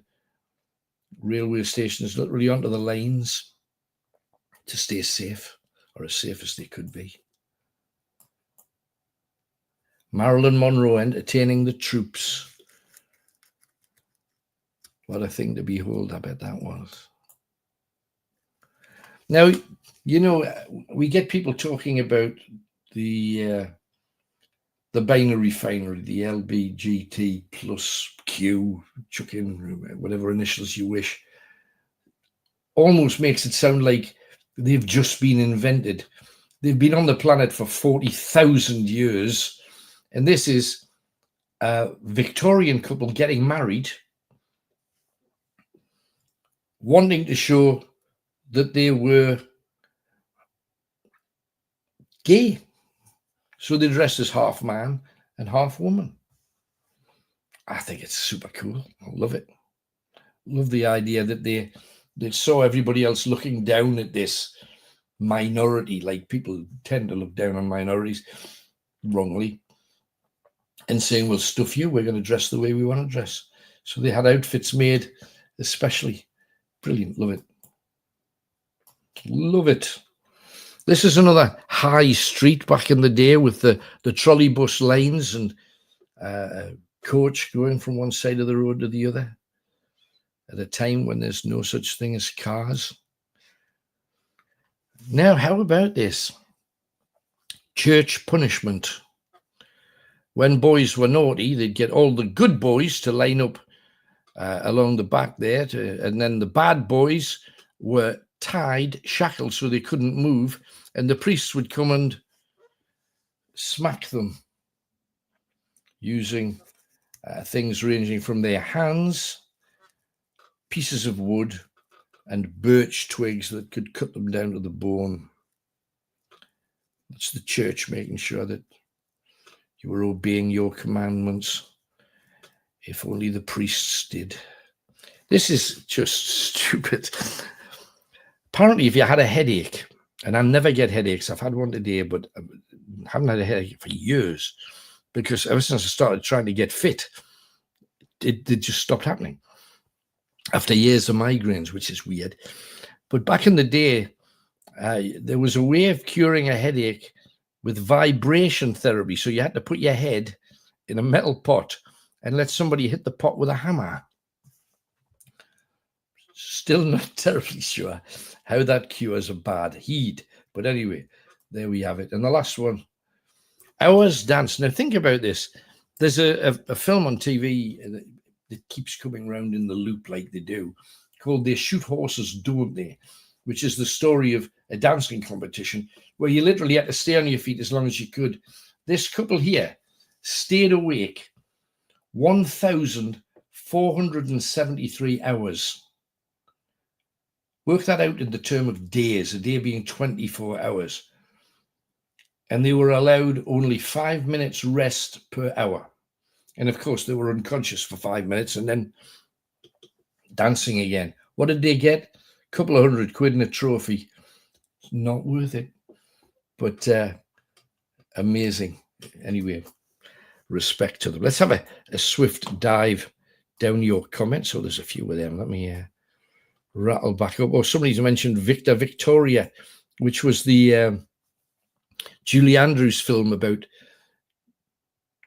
railway stations, literally onto the lines to stay safe, or as safe as they could be. Marilyn Monroe entertaining the troops. What a thing to behold, I bet that was. Now, you know, we get people talking about the binary refinery, the LBGT plus Q, chuck in whatever initials you wish. Almost makes it sound like they've just been invented. They've been on the planet for 40,000 years. And this is a Victorian couple getting married, wanting to show that they were gay. So they dressed as half man and half woman. I think it's super cool. I love it. Love the idea that they saw everybody else looking down at this minority, like people tend to look down on minorities wrongly, and saying, well, stuff you, we're going to dress the way we want to dress. So they had outfits made especially. Brilliant. Love it. Love it. This is another high street back in the day with the trolley bus lanes and a coach going from one side of the road to the other at a time when there's no such thing as cars. Now, how about this? Church punishment. When boys were naughty, they'd get all the good boys to line up along the back there, and then the bad boys were tied, shackled, so they couldn't move, and the priests would come and smack them using things ranging from their hands, pieces of wood, and birch twigs that could cut them down to the bone. It's the church making sure that you were obeying your commandments. If only the priests did. This is just stupid. Apparently, if you had a headache, and I never get headaches, I've had one today, but I haven't had a headache for years, because ever since I started trying to get fit, it just stopped happening after years of migraines, which is weird. But back in the day, There was a way of curing a headache with vibration therapy. So you had to put your head in a metal pot and let somebody hit the pot with a hammer. Still not terribly sure how that cures a bad heat. But anyway, there we have it. And the last one, hours dance. Now think about this. There's a film on TV that keeps coming round in the loop like they do, called They Shoot Horses, Don't They? Which is the story of a dancing competition where you literally had to stay on your feet as long as you could. This couple here stayed awake 1,473 hours. Work that out in the term of days, a day being 24 hours. And they were allowed only 5 minutes rest per hour. And of course, they were unconscious for 5 minutes and then dancing again. What did they get? A couple of £100 in a trophy. Not worth it. But amazing. Anyway, respect to them. Let's have a swift dive down your comments. So there's a few of them. Let me rattle back up. Oh, somebody's mentioned Victoria, which was the Julie Andrews film about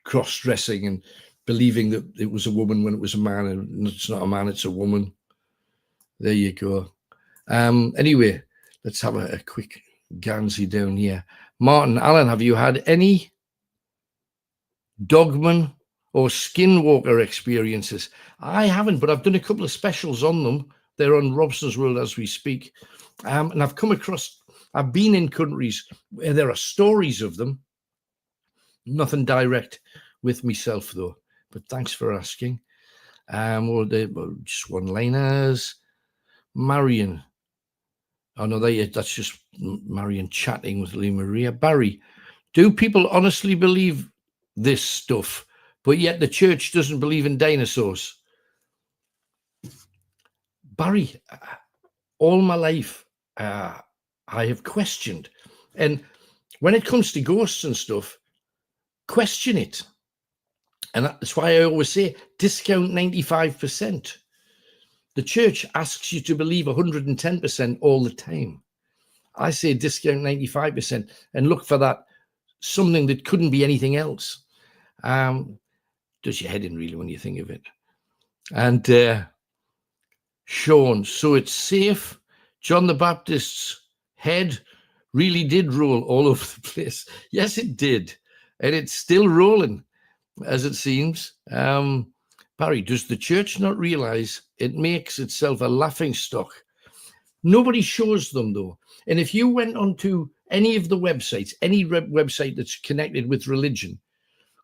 cross-dressing and believing that it was a woman when it was a man, and it's not a man, it's a woman. There you go. Anyway, let's have a quick Gansey down here. Martin, Alan, have you had any dogman or skinwalker experiences? I haven't, but I've done a couple of specials on them. They're on Robson's World as we speak. And I've been in countries where there are stories of them. Nothing direct with myself, though. But thanks for asking. Just one-liners. Marion. Oh, no, that's just Marion chatting with Lee Maria. Barry, do people honestly believe this stuff, but yet the church doesn't believe in dinosaurs? Barry, all my life, I have questioned. And when it comes to ghosts and stuff, question it. And that's why I always say discount 95%. The church asks you to believe 110% all the time. I say discount 95% and look for that something that couldn't be anything else. Does your head in really when you think of it. And Sean, so it's safe. John the Baptist's head really did roll all over the place. Yes, it did. And it's still rolling, as it seems. Barry, does the church not realize it makes itself a laughing stock? Nobody shows them, though. And if you went onto any of the websites, any website that's connected with religion,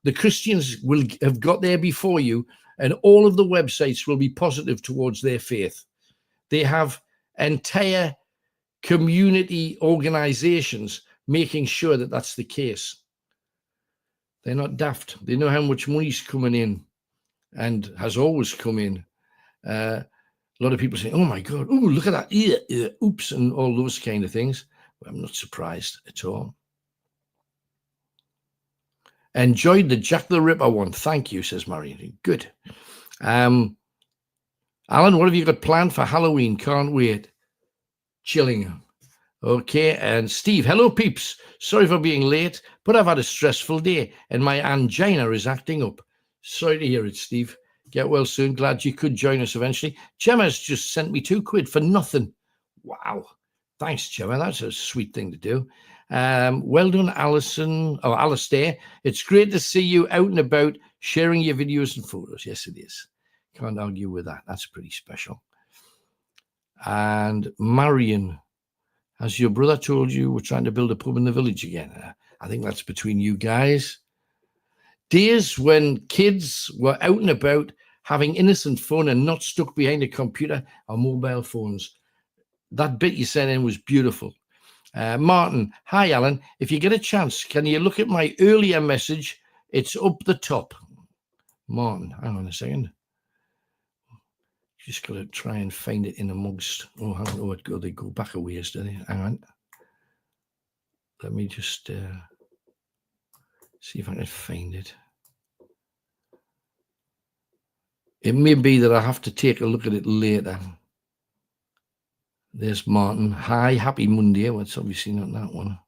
the Christians will have got there before you, and all of the websites will be positive towards their faith. They have entire community organizations making sure that that's the case. They're not daft. They know how much money's coming in and has always come in. A lot of people say, oh my God, oh, look at that, oops, and all those kind of things. Well, I'm not surprised at all. Enjoyed the Jack the Ripper one. Thank you, says Marion. Good. Alan, what have you got planned for Halloween? Can't wait. Chilling. Okay, and Steve, hello peeps. Sorry for being late, but I've had a stressful day and my angina is acting up. Sorry to hear it, Steve. Get well soon. Glad you could join us eventually. Gemma's just sent me £2 for nothing. Wow. Thanks, Gemma. That's a sweet thing to do. Well done, Alison. Oh, Alistair. It's great to see you out and about sharing your videos and photos. Yes, it is. Can't argue with that. That's pretty special. And Marion, has your brother told you we're trying to build a pub in the village again? I think that's between you guys. Days when kids were out and about having innocent fun and not stuck behind a computer or mobile phones. That bit you sent in was beautiful. Martin, hi, Alan. If you get a chance, can you look at my earlier message? It's up the top. Martin, hang on a second. Just got to try and find it in amongst. Oh, I don't know what they go back a ways, do they? Hang on. Let me just see if I can find it. It may be that I have to take a look at it later. There's Martin. Hi, happy Monday. Well, it's obviously not that one.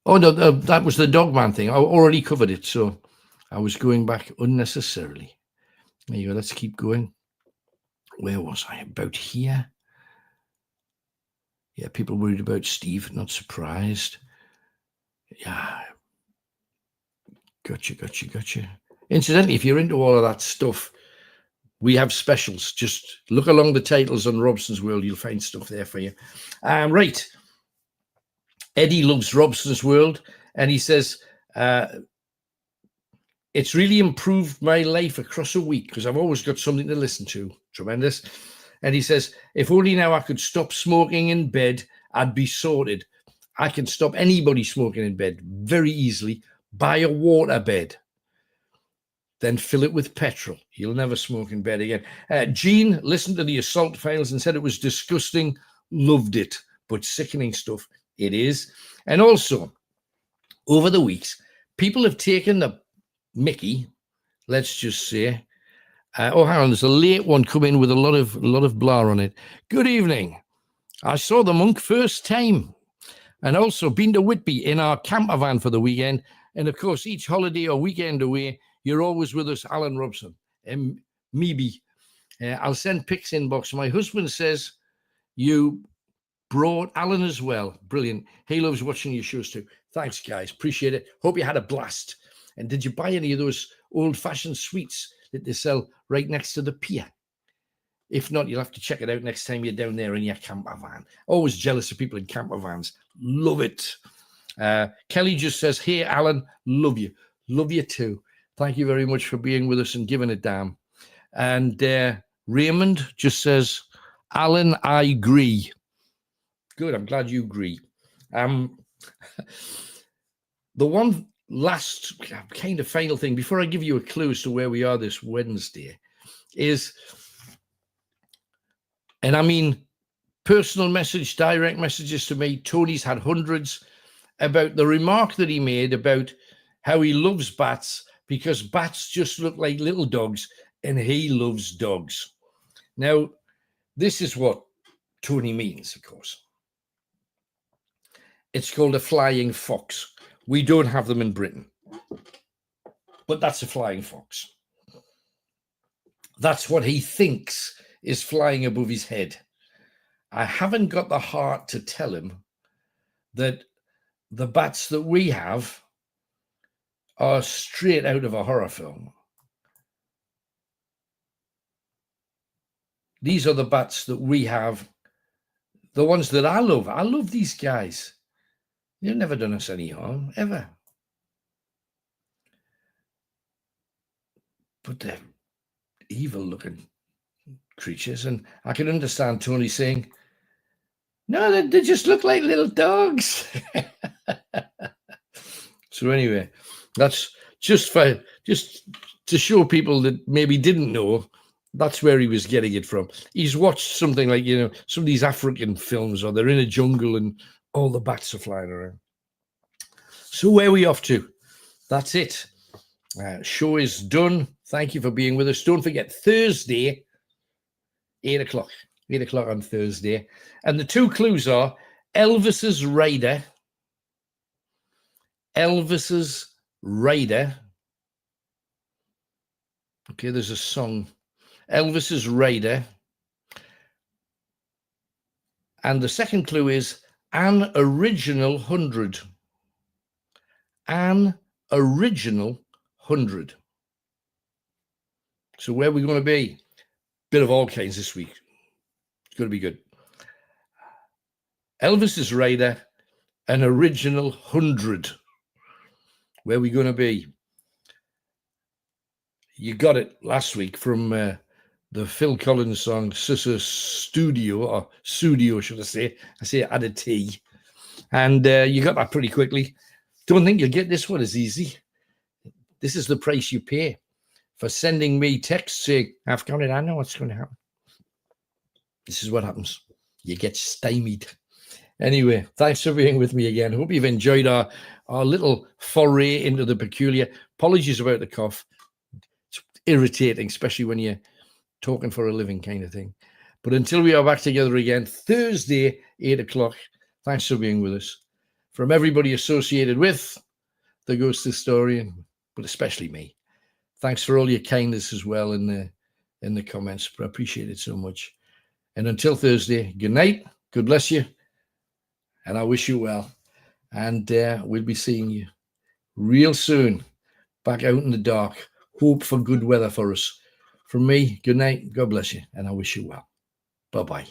Oh, no, that was the Dogman thing. I already covered it, so I was going back unnecessarily. There you go. Let's keep going. Where was I? About here. Yeah, people worried about Steve. Not surprised. Yeah. Gotcha. Incidentally, if you're into all of that stuff, we have specials. Just look along the titles on Robson's World. You'll find stuff there for you. Right. Eddie loves Robson's World, and he says, it's really improved my life across a week because I've always got something to listen to. Tremendous. And he says, if only now I could stop smoking in bed, I'd be sorted. I can stop anybody smoking in bed very easily. Buy a water bed, then fill it with petrol. You'll never smoke in bed again. Jean listened to the assault files and said it was disgusting. Loved it, but sickening stuff it is. And also, over the weeks, people have taken the Mickey, let's just say. Hang on, there's a late one coming with a lot of blah on it. Good evening. I saw the Monk first time, and also been to Whitby in our camper van for the weekend. And of course, each holiday or weekend away, you're always with us, Alan Robson. Maybe. I'll send pics inbox. My husband says you brought Alan as well. Brilliant. He loves watching your shows too. Thanks, guys. Appreciate it. Hope you had a blast. And did you buy any of those old-fashioned sweets that they sell right next to the pier? If not, you'll have to check it out next time you're down there in your camper van. Always jealous of people in camper vans. Love it. Kelly just says, hey, Alan, love you. Love you too. Thank you very much for being with us and giving a damn. And Raymond just says, Alan, I agree. Good. I'm glad you agree. The one last kind of final thing before I give you a clue as to where we are this Wednesday is, and I mean personal message, direct messages to me. Tony's had hundreds about the remark that he made about how he loves bats because bats just look like little dogs and he loves dogs. Now, this is what Tony means, of course. It's called a flying fox. We don't have them in Britain, but that's a flying fox. That's what he thinks is flying above his head. I haven't got the heart to tell him that the bats that we have are straight out of a horror film. These are the bats that we have, the ones that I love. I love these guys. They've never done us any harm, ever. But they're evil-looking creatures, and I can understand Tony saying, no, they just look like little dogs. So anyway, that's just to show people that maybe didn't know, that's where he was getting it from. He's watched something like, some of these African films, or they're in a jungle and all the bats are flying around. So where are we off to? That's it. Show is done. Thank you for being with us. Don't forget, Thursday, 8 o'clock. 8 o'clock on Thursday. And the two clues are Elvis's Rider. Elvis's Rider. Okay, there's a song. Elvis's Rider. And the second clue is an original 100. An original 100. So where are we going to be? Bit of all kinds this week. It's going to be good. Elvis's Rider, an original 100. Where are we going to be? You got it last week from the Phil Collins song, Sissa Studio, or Studio, should I say. I say add a T. And you got that pretty quickly. Don't think you'll get this one as easy. This is the price you pay for sending me texts saying, I've got it, I know what's going to happen. This is what happens. You get stymied. Anyway, thanks for being with me again. Hope you've enjoyed our little foray into the peculiar. Apologies about the cough. It's irritating, especially when you're talking for a living kind of thing. But until we are back together again, Thursday, 8 o'clock, thanks for being with us. From everybody associated with the Ghost Historian, but especially me, thanks for all your kindness as well in the comments. But I appreciate it so much. And until Thursday, good night. God bless you. And I wish you well. And we'll be seeing you real soon, back out in the dark. Hope for good weather for us. From me, good night. God bless you. And I wish you well. Bye-bye.